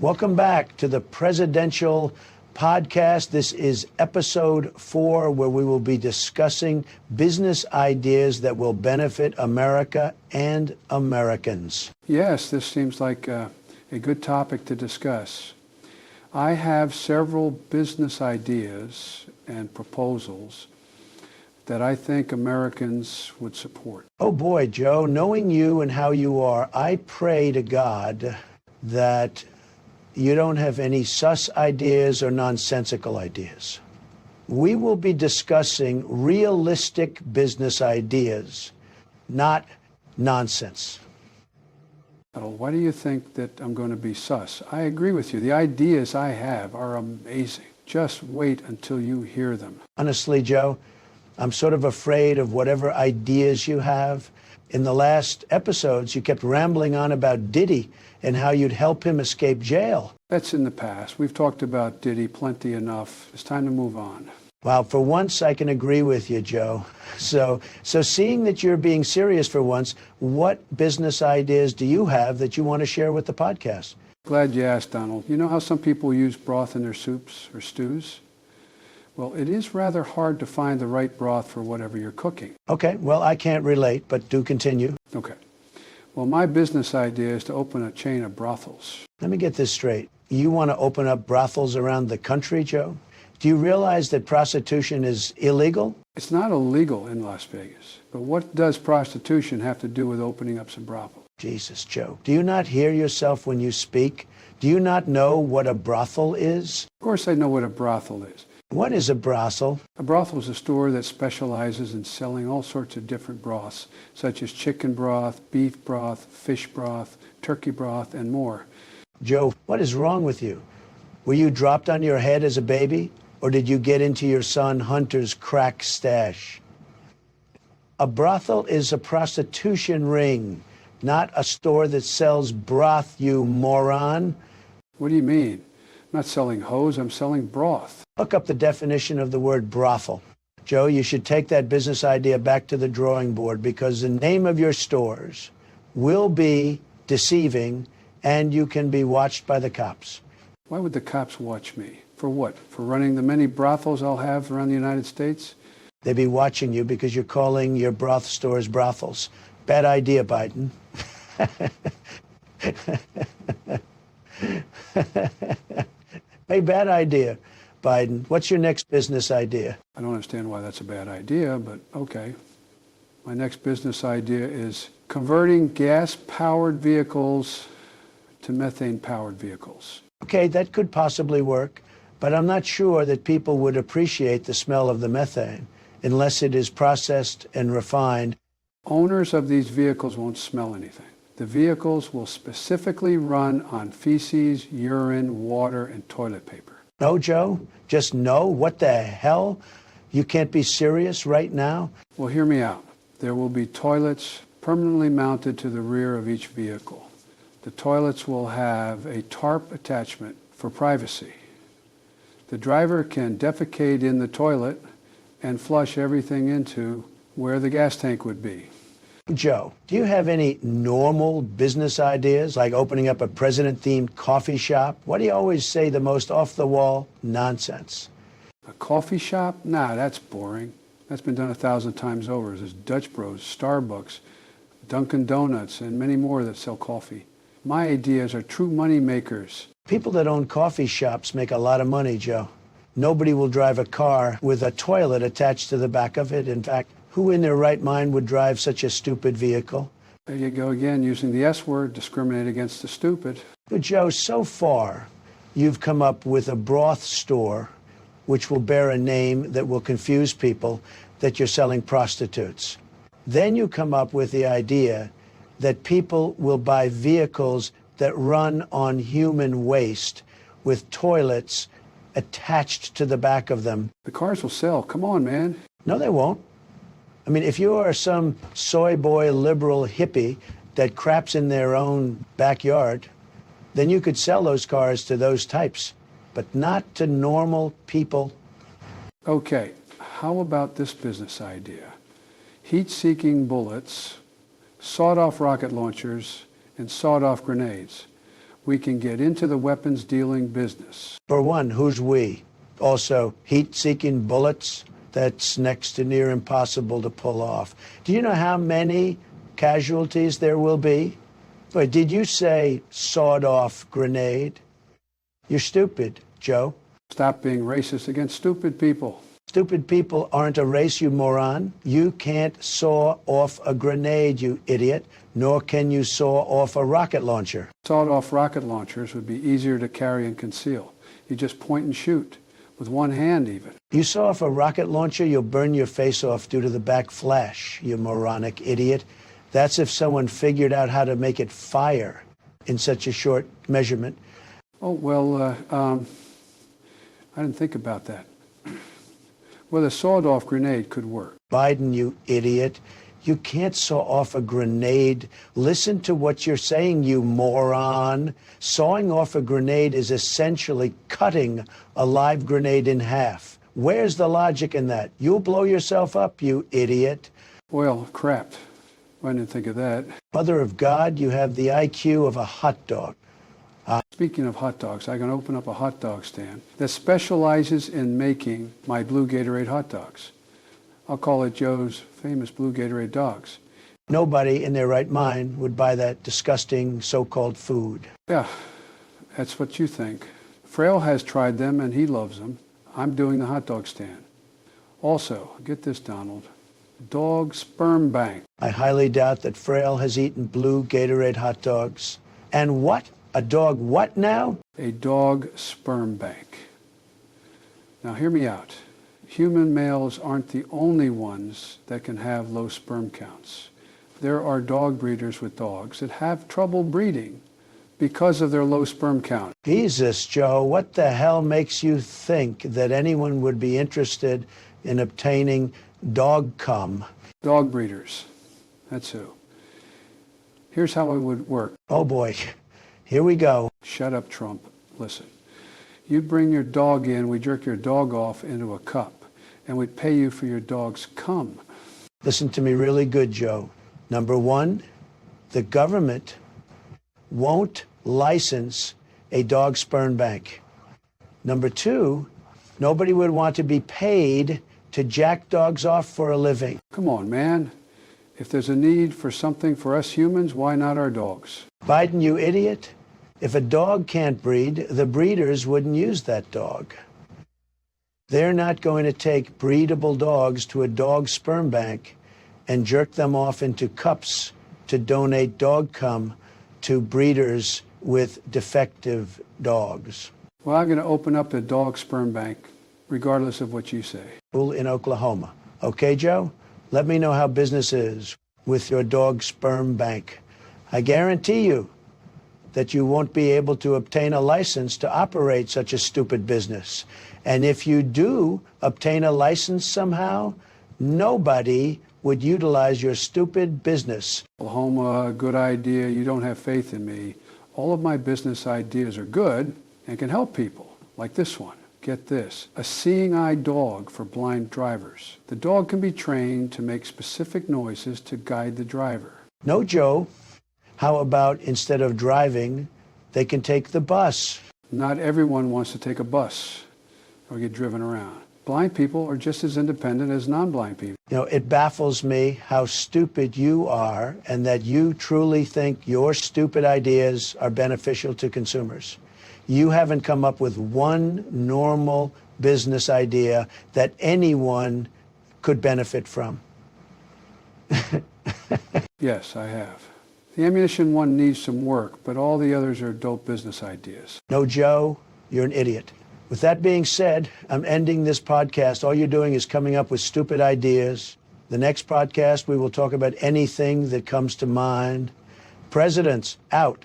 Welcome back to the Presidential Podcast. This is episode 4, where we will be discussing business ideas that will benefit America and Americans. Yes, this seems like a good topic to discuss. I have several business ideas and proposals that I think Americans would support. Oh boy, Joe, knowing you and how you are, I pray to God that you don't have any sus ideas or nonsensical ideas. We will be discussing realistic business ideas, not nonsense. Why do you think that I'm going to be sus? I agree with you. The ideas I have are amazing. Just wait until you hear them. Honestly, Joe, I'm sort of afraid of whatever ideas you have. In the last episodes, you kept rambling on about Diddy and how you'd help him escape jail. That's in the past. We've talked about Diddy plenty enough. It's time to move on. Well, for once, I can agree with you, Joe. So seeing that you're being serious for once, what business ideas do you have that you want to share with the podcast? Glad you asked, Donald. You know how some people use broth in their soups or stews? Well, it is rather hard to find the right broth for whatever you're cooking. Okay, well, I can't relate, but do continue. Okay. Well, my business idea is to open a chain of brothels. Let me get this straight. You want to open up brothels around the country, Joe? Do you realize that prostitution is illegal? It's not illegal in Las Vegas, but what does prostitution have to do with opening up some brothels? Jesus, Joe, do you not hear yourself when you speak? Do you not know what a brothel is? Of course I know what a brothel is. What is a brothel? A brothel is a store that specializes in selling all sorts of different broths, such as chicken broth, beef broth, fish broth, turkey broth, and more. Joe, what is wrong with you? Were you dropped on your head as a baby, or did you get into your son Hunter's crack stash? A brothel is a prostitution ring, not a store that sells broth, you moron. What do you mean? I'm not selling hose, I'm selling broth. Look up the definition of the word brothel. Joe, you should take that business idea back to the drawing board, because the name of your stores will be deceiving and you can be watched by the cops. Why would the cops watch me? For what? For running the many brothels I'll have around the United States? They'd be watching you because you're calling your broth stores brothels. Bad idea, Biden. Hey, bad idea, Biden. What's your next business idea? I don't understand why that's a bad idea, but okay. My next business idea is converting gas-powered vehicles to methane-powered vehicles. Okay, that could possibly work, but I'm not sure that people would appreciate the smell of the methane unless it is processed and refined. Owners of these vehicles won't smell anything. The vehicles will specifically run on feces, urine, water, and toilet paper. No, Joe? Just no? What the hell? You can't be serious right now? Well, hear me out. There will be toilets permanently mounted to the rear of each vehicle. The toilets will have a tarp attachment for privacy. The driver can defecate in the toilet and flush everything into where the gas tank would be. Joe, do you have any normal business ideas, like opening up a president-themed coffee shop? Why do you always say the most off-the-wall nonsense? A coffee shop? Nah, that's boring. That's been done 1,000 times over. There's Dutch Bros, Starbucks, Dunkin' Donuts, and many more that sell coffee. My ideas are true money makers. People that own coffee shops make a lot of money, Joe. Nobody will drive a car with a toilet attached to the back of it. In fact, who in their right mind would drive such a stupid vehicle? There you go again, using the S word, discriminate against the stupid. But Joe, so far, you've come up with a broth store which will bear a name that will confuse people that you're selling prostitutes. Then you come up with the idea that people will buy vehicles that run on human waste with toilets attached to the back of them. The cars will sell. Come on, man. No, they won't. I mean, if you are some soy boy liberal hippie that craps in their own backyard, then you could sell those cars to those types, but not to normal people. Okay, how about this business idea? Heat-seeking bullets, sawed-off rocket launchers, and sawed-off grenades. we can get into the weapons dealing business. For one, who's we? Also, heat-seeking bullets? That's next to near impossible to pull off. Do you know how many casualties there will be? Wait, did you say sawed-off grenade? You're stupid, Joe. Stop being racist against stupid people. Stupid people aren't a race, you moron. You can't saw off a grenade, you idiot, nor can you saw off a rocket launcher. Sawed-off rocket launchers would be easier to carry and conceal. You just point and shoot, with one hand even. You saw off a rocket launcher, you'll burn your face off due to the back flash, you moronic idiot. That's if someone figured out how to make it fire in such a short measurement. Oh, well, I didn't think about that. Well, a sawed-off grenade could work. Biden, you idiot. You can't saw off a grenade. Listen to what you're saying, you moron. Sawing off a grenade is essentially cutting a live grenade in half. Where's the logic in that? You'll blow yourself up, you idiot. Well, crap. I didn't think of that. Mother of God, you have the IQ of a hot dog. Speaking of hot dogs, I can open up a hot dog stand that specializes in making my Blue Gatorade hot dogs. I'll call it Joe's famous Blue Gatorade dogs. Nobody in their right mind would buy that disgusting so-called food. Yeah, that's what you think. Frail has tried them and he loves them. I'm doing the hot dog stand. Also, get this, Donald, dog sperm bank. I highly doubt that Frail has eaten Blue Gatorade hot dogs. And what? A dog what now? A dog sperm bank. Now hear me out. Human males aren't the only ones that can have low sperm counts. There are dog breeders with dogs that have trouble breeding because of their low sperm count. Jesus, Joe, what the hell makes you think that anyone would be interested in obtaining dog cum? Dog breeders. That's who. Here's how it would work. Oh boy. Here we go. Shut up, Trump. Listen. You bring your dog in, we jerk your dog off into a cup, and we'd pay you for your dog's cum. Listen to me really good, Joe. Number one, the government won't license a dog sperm bank. Number two, nobody would want to be paid to jack dogs off for a living. Come on, man. If there's a need for something for us humans, why not our dogs? Biden, you idiot. If a dog can't breed, the breeders wouldn't use that dog. They're not going to take breedable dogs to a dog sperm bank and jerk them off into cups to donate dog cum to breeders with defective dogs. Well, I'm going to open up a dog sperm bank, regardless of what you say. In Oklahoma. Okay, Joe? Let me know how business is with your dog sperm bank. I guarantee you that you won't be able to obtain a license to operate such a stupid business. And if you do obtain a license somehow, nobody would utilize your stupid business. Oklahoma, good idea. You don't have faith in me. All of my business ideas are good and can help people, like this one. Get this, a seeing eye dog for blind drivers. The dog can be trained to make specific noises to guide the driver. No, Joe. How about instead of driving, they can take the bus? Not everyone wants to take a bus or get driven around. Blind people are just as independent as non-blind people. You know, it baffles me how stupid you are and that you truly think your stupid ideas are beneficial to consumers. You haven't come up with one normal business idea that anyone could benefit from. Yes, I have. The ammunition one needs some work, but all the others are dope business ideas. No, Joe, you're an idiot. With that being said, I'm ending this podcast. All you're doing is coming up with stupid ideas. The next podcast, we will talk about anything that comes to mind. Presidents, out.